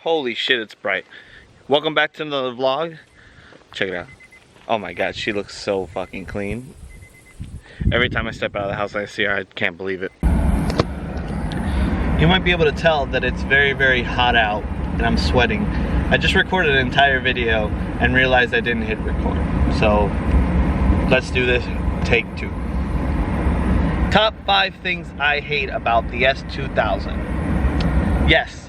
Holy shit, it's bright. Welcome back to another vlog. Check it out. Oh my god, she looks so fucking clean. Every time I step out of the house and I see her, I can't believe it. You might be able to tell that it's very, very hot out and I'm sweating. I just recorded an entire video and realized I didn't hit record. So let's do this, take 2. Top 5 things I hate about the S2000. Yes,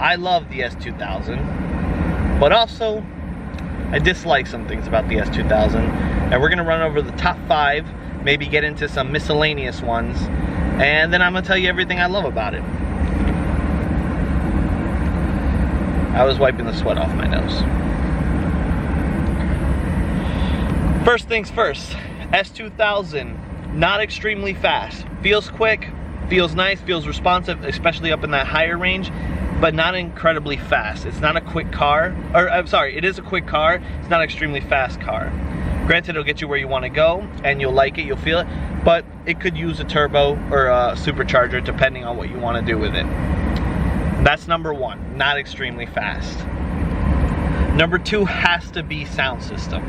I love the S2000, but also I dislike some things about the S2000. And we're gonna run over the top 5, maybe get into some miscellaneous ones, and then I'm gonna tell you everything I love about it. I was wiping the sweat off my nose. First things first, S2000, not extremely fast. Feels quick, feels nice, feels responsive, especially up in that higher range, but not incredibly fast. It's not a quick car, or I'm sorry, it is a quick car, it's not an extremely fast car. Granted, it'll get you where you want to go, and you'll like it, you'll feel it, but it could use a turbo or a supercharger depending on what you want to do with it. That's number 1, not extremely fast. Number 2 has to be sound system.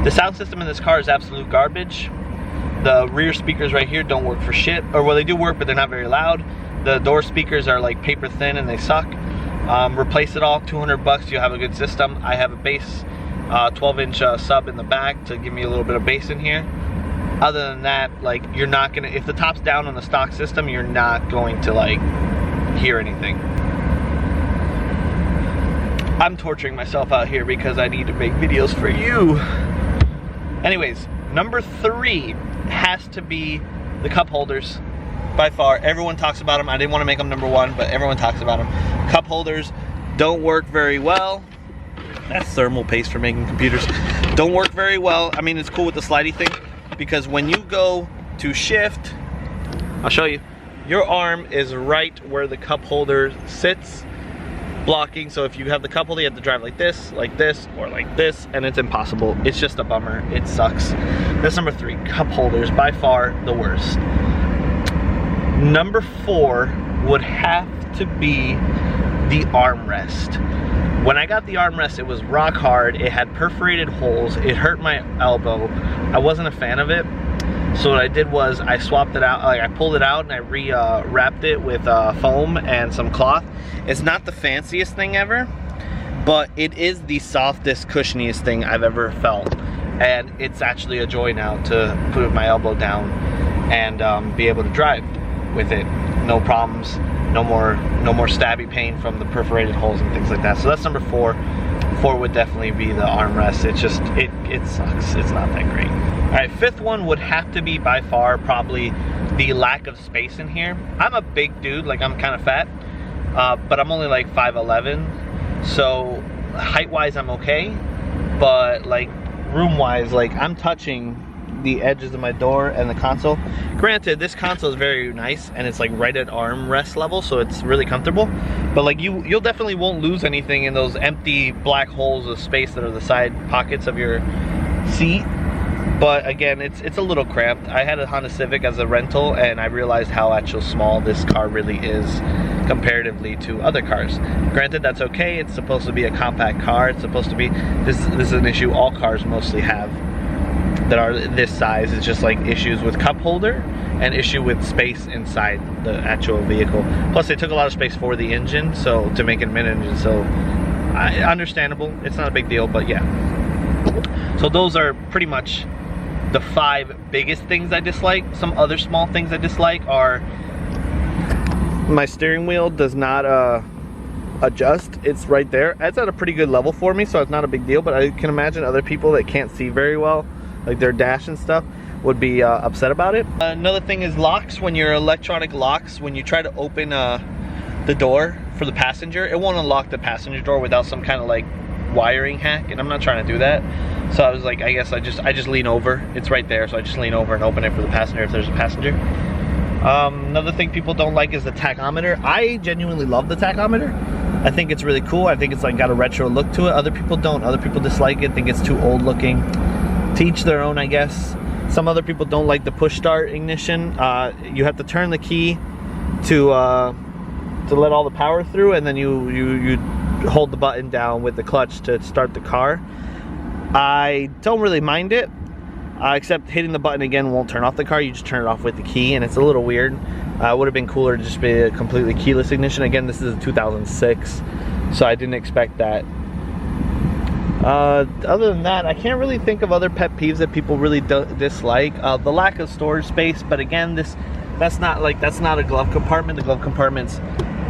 The sound system in this car is absolute garbage. The rear speakers right here don't work for shit, or well, they do work, but they're not very loud. The door speakers are like paper thin and they suck. Replace it all, 200 bucks, you'll have a good system. I have a bass 12-inch sub in the back to give me a little bit of bass in here. Other than that, like, you're not gonna, if the top's down on the stock system, you're not going to like hear anything. I'm torturing myself out here because I need to make videos for you. Anyways, number 3 has to be the cup holders. By far, everyone talks about them. I didn't want to make them number 1, but everyone talks about them. Cup holders don't work very well. That's thermal paste for making computers. Don't work very well. I mean, it's cool with the slidey thing, because when you go to shift, I'll show you, your arm is right where the cup holder sits, blocking. So if you have the cup holder, you have to drive like this, or like this, and it's impossible. It's just a bummer. It sucks. That's number 3. Cup holders, by far the worst. Number 4 would have to be the armrest. When I got the armrest, it was rock hard. It had perforated holes. It hurt my elbow. I wasn't a fan of it. So what I did was I swapped it out. Like, I pulled it out and I wrapped it with foam and some cloth. It's not the fanciest thing ever, but it is the softest, cushioniest thing I've ever felt. And it's actually a joy now to put my elbow down and be able to drive with it. No problems, no more stabby pain from the perforated holes and things like that. So that's number 4. 4 would definitely be the armrest. It's just, it sucks. It's not that great. All right, 5th one would have to be by far probably the lack of space in here. I'm a big dude, like I'm kind of fat, but I'm only like 5'11", so height-wise I'm okay, but like room-wise, like I'm touching the edges of my door and the console. Granted, this console is very nice and it's like right at armrest level, so it's really comfortable, but like you'll definitely won't lose anything in those empty black holes of space that are the side pockets of your seat. But again, it's a little cramped. I had a Honda Civic as a rental and I realized how actually small this car really is comparatively to other cars. Granted, that's okay. It's supposed to be a compact car. It's supposed to be, this is an issue all cars mostly have that are this size. It's just like issues with cup holder and issue with space inside the actual vehicle. Plus they took a lot of space for the engine, so to make it a mid-engine, so understandable. It's not a big deal, but yeah. So those are pretty much the 5 biggest things I dislike. Some other small things I dislike are my steering wheel does not adjust. It's right there. It's at a pretty good level for me, so it's not a big deal, but I can imagine other people that can't see very well, like their dash and stuff, would be upset about it. Another thing is locks. When your electronic locks, when you try to open the door for the passenger, it won't unlock the passenger door without some kind of like wiring hack, and I'm not trying to do that. So I was like, I guess I just lean over. It's right there, so I just lean over and open it for the passenger if there's a passenger. Another thing people don't like is the tachometer. I genuinely love the tachometer. I think it's really cool. I think it's like got a retro look to it. Other people don't. Other people dislike it, think it's too old looking. To each their own, I guess. Some other people don't like the push start ignition. You have to turn the key to to let all the power through, and then you hold the button down with the clutch to start the car. I don't really mind it, except hitting the button again won't turn off the car. You just turn it off with the key, and it's a little weird. It would have been cooler to just be a completely keyless ignition. Again, this is a 2006, so I didn't expect that. Other than that, I can't really think of other pet peeves that people really dislike. The lack of storage space, but again, that's not a glove compartment. The glove compartment's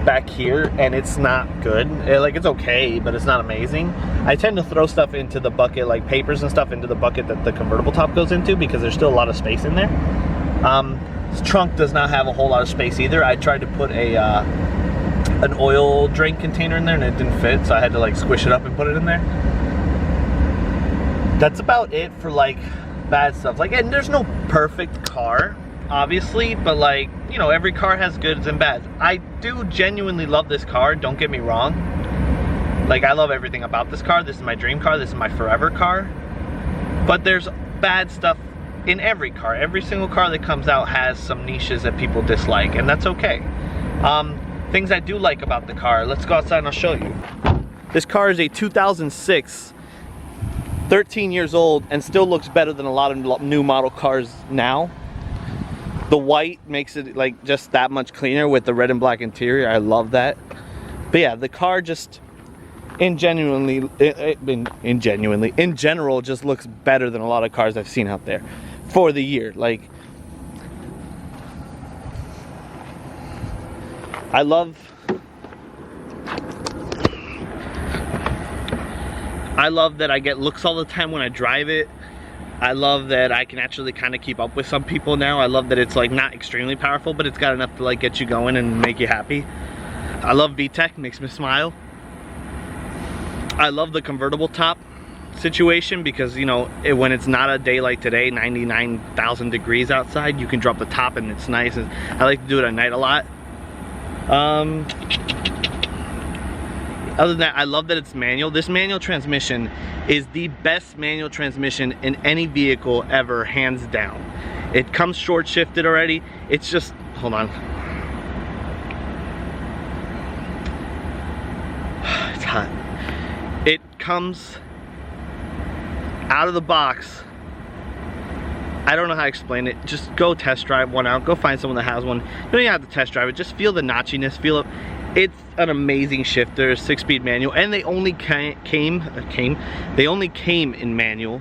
back here, and it's not good. It's okay, but it's not amazing. I tend to throw stuff into the bucket, like papers and stuff, into the bucket that the convertible top goes into, because there's still a lot of space in there. This trunk does not have a whole lot of space either. I tried to put an oil drain container in there, and it didn't fit, so I had to like squish it up and put it in there. That's about it for like bad stuff. Like, and there's no perfect car, obviously, but like, you know, every car has goods and bads. I do genuinely love this car, don't get me wrong. Like, I love everything about this car. This is my dream car, this is my forever car. But there's bad stuff in every car. Every single car that comes out has some niches that people dislike, and that's okay. Things I do like about the car, let's go outside and I'll show you. This car is a 2006, 13 years old, and still looks better than a lot of new model cars now. The white makes it like just that much cleaner with the red and black interior. I love that. But yeah, the car just in general just looks better than a lot of cars I've seen out there for the year. Like, I love that I get looks all the time when I drive it. I love that I can actually kind of keep up with some people now. I love that it's like not extremely powerful, but it's got enough to like get you going and make you happy. I love VTEC, makes me smile. I love the convertible top situation because, you know, when it's not a day like today, 99,000 degrees outside, you can drop the top and it's nice. And I like to do it at night a lot. Other than that, I love that it's manual. This manual transmission is the best manual transmission in any vehicle ever, hands down. It comes short shifted already. It's just, hold on. It's hot. It comes out of the box. I don't know how to explain it. Just go test drive one out. Go find someone that has one. You don't even have to test drive it. Just feel the notchiness. Feel it. It's an amazing shifter, 6-speed manual, and they only came in manual,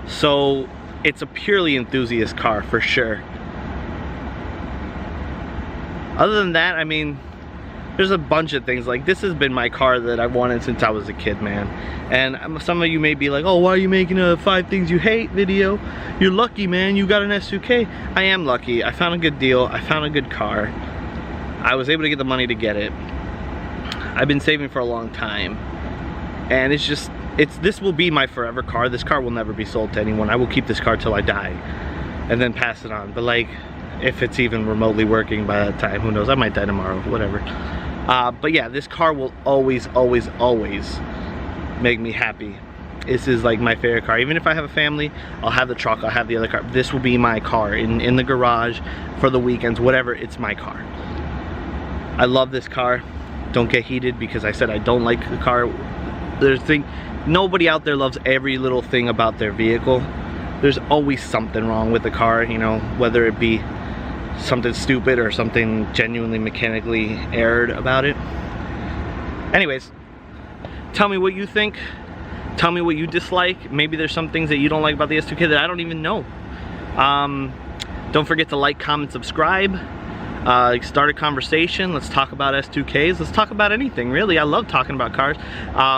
so it's a purely enthusiast car for sure. Other than that, I mean, there's a bunch of things. Like, this has been my car that I wanted since I was a kid, man. And some of you may be like, oh, why are you making a 5 things you hate video? You're lucky, man, you got an S2K. I am lucky. I found a good deal. I found a good car. I was able to get the money to get it. I've been saving for a long time. And it's just, this will be my forever car. This car will never be sold to anyone. I will keep this car till I die and then pass it on. But like, if it's even remotely working by that time, who knows? I might die tomorrow, whatever. But yeah, this car will always, always, always make me happy. This is like my favorite car. Even if I have a family, I'll have the truck, I'll have the other car. This will be my car in the garage for the weekends, whatever, it's my car. I love this car. Don't get heated because I said I don't like the car. Nobody out there loves every little thing about their vehicle. There's always something wrong with the car, you know, whether it be something stupid or something genuinely mechanically erred about it. Anyways, tell me what you think. Tell me what you dislike. Maybe there's some things that you don't like about the S2K that I don't even know. Don't forget to like, comment, subscribe. Start a conversation. Let's talk about S2Ks. Let's talk about anything, really. I love talking about cars.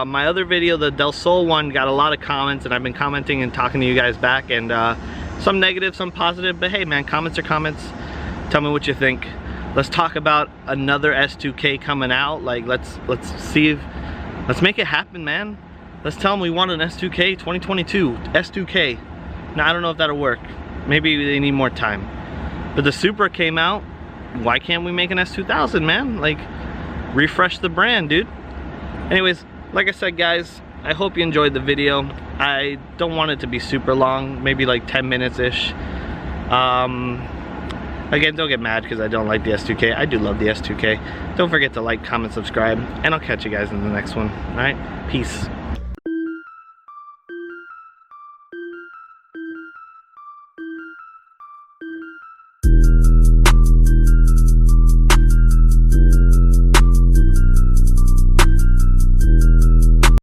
My other video, the Del Sol one, got a lot of comments, and I've been commenting and talking to you guys back, and some negative, some positive, but hey man, comments are comments. Tell me what you think. Let's talk about another S2K coming out. Like, let's see if, let's make it happen, man. Let's tell them we want an S2K 2022 S2K. Now I don't know if that'll work. Maybe they need more time. But the Supra came out. Why can't we make an S2000, man? Like, refresh the brand, dude. Anyways, like I said, guys, I hope you enjoyed the video. I don't want it to be super long, maybe like 10 minutes-ish. I Again, don't get mad because I don't like the S2K. I do love the S2K. Don't forget to like, comment, subscribe, and I'll catch you guys in the next one. All right, peace.